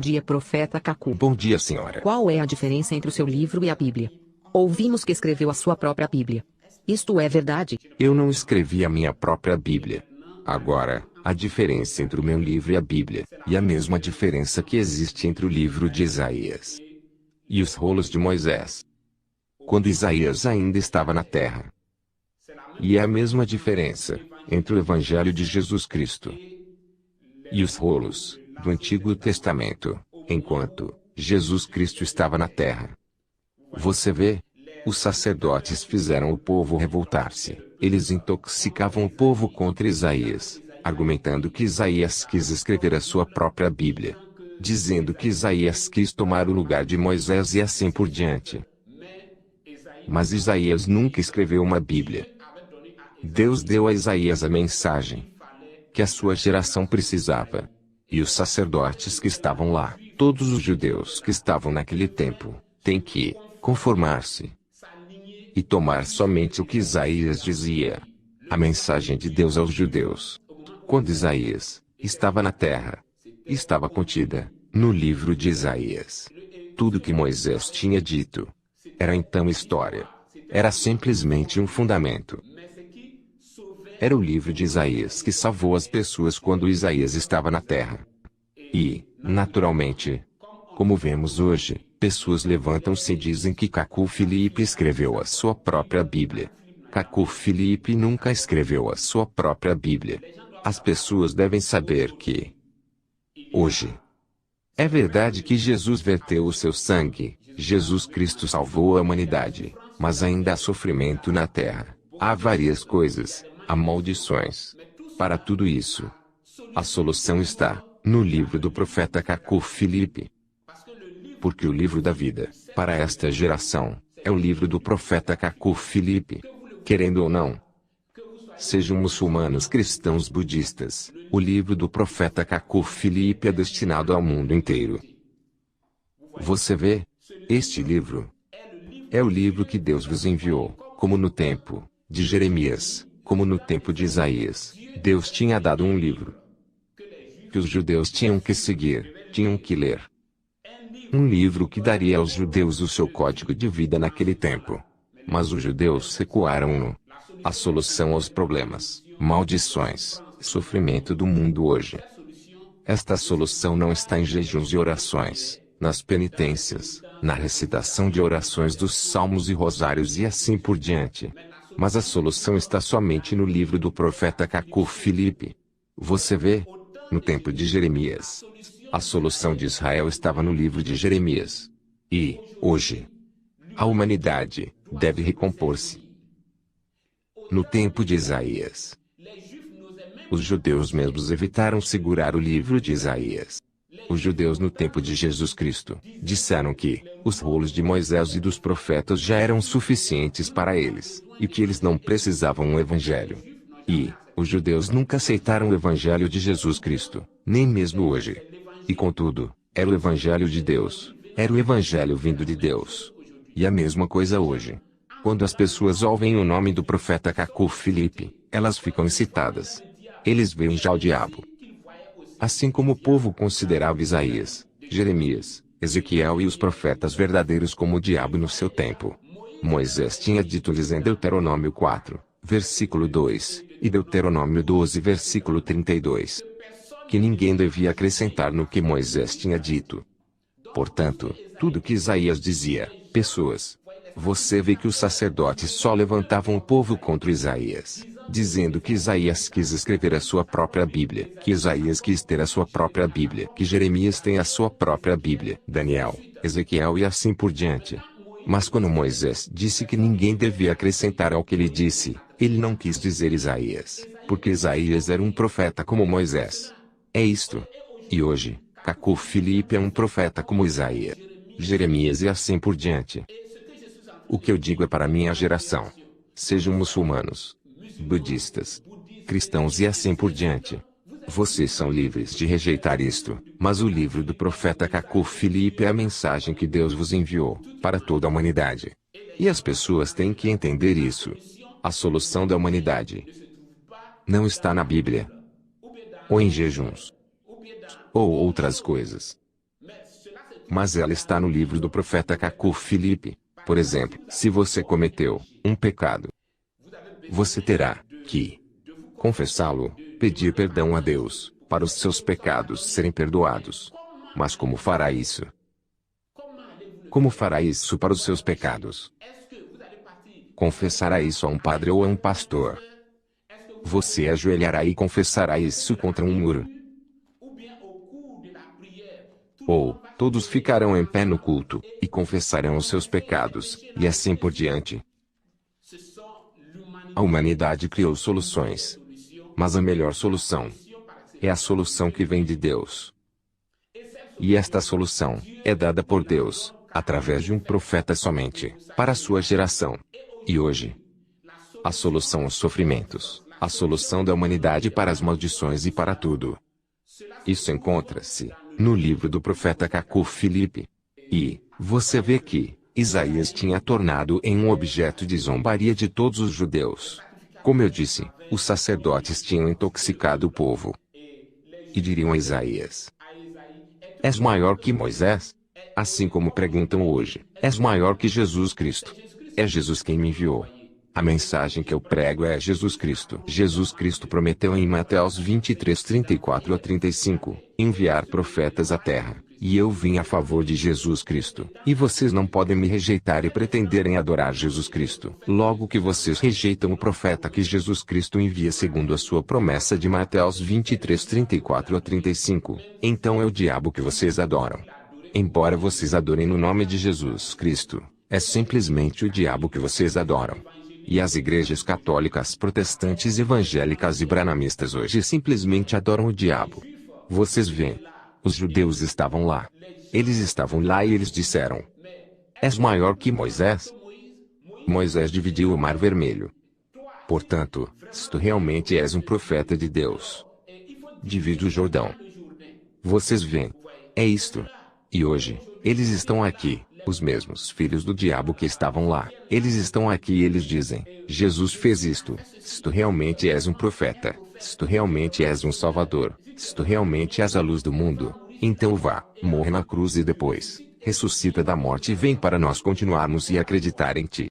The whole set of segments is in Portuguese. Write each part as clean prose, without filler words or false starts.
dia, profeta Kaku. Bom dia, senhora. Qual é a diferença entre o seu livro e a Bíblia? Ouvimos que escreveu a sua própria Bíblia. Isto é verdade? Eu não escrevi a minha própria Bíblia. Agora, a diferença entre o meu livro e a Bíblia, e a mesma diferença que existe entre o livro de Isaías e os rolos de Moisés, quando Isaías ainda estava na terra. E é a mesma diferença entre o Evangelho de Jesus Cristo e os rolos do Antigo Testamento, enquanto Jesus Cristo estava na terra. Você vê? Os sacerdotes fizeram o povo revoltar-se. Eles intoxicavam o povo contra Isaías, argumentando que Isaías quis escrever a sua própria Bíblia, dizendo que Isaías quis tomar o lugar de Moisés e assim por diante. Mas Isaías nunca escreveu uma Bíblia. Deus deu a Isaías a mensagem que a sua geração precisava. E os sacerdotes que estavam lá, todos os judeus que estavam naquele tempo, têm que conformar-se e tomar somente o que Isaías dizia. A mensagem de Deus aos judeus, quando Isaías estava na terra, estava contida no livro de Isaías. Tudo que Moisés tinha dito era então história. Era simplesmente um fundamento. Era o livro de Isaías que salvou as pessoas quando Isaías estava na terra. E, naturalmente, como vemos hoje, pessoas levantam-se e dizem que Kaku Filipe escreveu a sua própria Bíblia. Kaku Filipe nunca escreveu a sua própria Bíblia. As pessoas devem saber que, hoje, é verdade que Jesus verteu o seu sangue, Jesus Cristo salvou a humanidade, mas ainda há sofrimento na terra. Há várias coisas, há maldições. Para tudo isso, a solução está no livro do profeta Kaku Filipe. Porque o livro da vida, para esta geração, é o livro do profeta Kaku Filipe. Querendo ou não, sejam muçulmanos, cristãos, budistas, o livro do profeta Kaku Filipe é destinado ao mundo inteiro. Você vê? Este livro é o livro que Deus vos enviou, como no tempo de Jeremias, como no tempo de Isaías. Deus tinha dado um livro que os judeus tinham que seguir, tinham que ler. Um livro que daria aos judeus o seu código de vida naquele tempo. Mas os judeus recuaram-no. A solução aos problemas, maldições, sofrimento do mundo hoje. Esta solução não está em jejuns e orações, nas penitências, na recitação de orações dos salmos e rosários e assim por diante. Mas a solução está somente no livro do profeta Kaku Filipe. Você vê? No tempo de Jeremias, a solução de Israel estava no livro de Jeremias. E, hoje, a humanidade deve recompor-se. No tempo de Isaías, os judeus mesmos evitaram segurar o livro de Isaías. Os judeus no tempo de Jesus Cristo disseram que os rolos de Moisés e dos profetas já eram suficientes para eles, e que eles não precisavam um evangelho. E os judeus nunca aceitaram o evangelho de Jesus Cristo, nem mesmo hoje. E contudo, era o evangelho de Deus, era o evangelho vindo de Deus. E a mesma coisa hoje. Quando as pessoas ouvem o nome do profeta Kaku Filipe, elas ficam excitadas. Eles veem já o diabo. Assim como o povo considerava Isaías, Jeremias, Ezequiel e os profetas verdadeiros como o diabo no seu tempo. Moisés tinha dito-lhes em Deuteronômio 4, versículo 2, e Deuteronômio 12, versículo 32, que ninguém devia acrescentar no que Moisés tinha dito. Portanto, tudo que Isaías dizia, pessoas, você vê que os sacerdotes só levantavam o povo contra Isaías, dizendo que Isaías quis escrever a sua própria Bíblia, que Isaías quis ter a sua própria Bíblia, que Jeremias tem a sua própria Bíblia, Daniel, Ezequiel e assim por diante. Mas quando Moisés disse que ninguém devia acrescentar ao que ele disse, ele não quis dizer Isaías, porque Isaías era um profeta como Moisés. É isto. E hoje, Kaku Filipe é um profeta como Isaías, Jeremias e assim por diante. O que eu digo é para minha geração. Sejam muçulmanos, budistas, cristãos e assim por diante. Vocês são livres de rejeitar isto, mas o livro do profeta Kaku Filipe é a mensagem que Deus vos enviou, para toda a humanidade. E as pessoas têm que entender isso. A solução da humanidade não está na Bíblia, ou em jejuns, ou outras coisas. Mas ela está no livro do profeta Cacu Filipe. Por exemplo, se você cometeu um pecado, você terá que confessá-lo, pedir perdão a Deus, para os seus pecados serem perdoados. Mas como fará isso? Como fará isso para os seus pecados? Confessará isso a um padre ou a um pastor? Você ajoelhará e confessará isso contra um muro? Ou, todos ficarão em pé no culto, e confessarão os seus pecados, e assim por diante. A humanidade criou soluções. Mas a melhor solução é a solução que vem de Deus. E esta solução é dada por Deus, através de um profeta somente, para a sua geração. E hoje, a solução aos sofrimentos, a solução da humanidade para as maldições e para tudo. Isso encontra-se no livro do profeta Cacu Filipe. E você vê que Isaías tinha tornado em um objeto de zombaria de todos os judeus. Como eu disse, os sacerdotes tinham intoxicado o povo. E diriam a Isaías: és maior que Moisés? Assim como perguntam hoje: és maior que Jesus Cristo? É Jesus quem me enviou. A mensagem que eu prego é Jesus Cristo. Jesus Cristo prometeu em Mateus 23:34-35, enviar profetas à terra. E eu vim a favor de Jesus Cristo. E vocês não podem me rejeitar e pretenderem adorar Jesus Cristo. Logo que vocês rejeitam o profeta que Jesus Cristo envia segundo a sua promessa de Mateus 23:34-35, então é o diabo que vocês adoram. Embora vocês adorem no nome de Jesus Cristo, é simplesmente o diabo que vocês adoram. E as igrejas católicas, protestantes, evangélicas e branamistas hoje simplesmente adoram o diabo. Vocês veem. Os judeus estavam lá. Eles estavam lá e eles disseram: és maior que Moisés? Moisés dividiu o Mar Vermelho. Portanto, se tu realmente és um profeta de Deus, divide o Jordão. Vocês veem. É isto. E hoje, eles estão aqui, os mesmos filhos do diabo que estavam lá. Eles estão aqui e eles dizem: Jesus fez isto. Se tu realmente és um profeta, se tu realmente és um salvador, se tu realmente és a luz do mundo, então vá, morre na cruz e depois, ressuscita da morte e vem para nós continuarmos e acreditar em ti.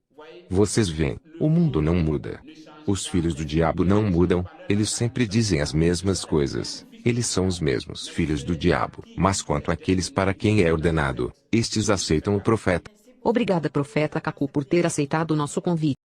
Vocês veem, o mundo não muda. Os filhos do diabo não mudam, eles sempre dizem as mesmas coisas. Eles são os mesmos filhos do diabo. Mas quanto àqueles para quem é ordenado, estes aceitam o profeta. Obrigada, profeta Cacu, por ter aceitado o nosso convite.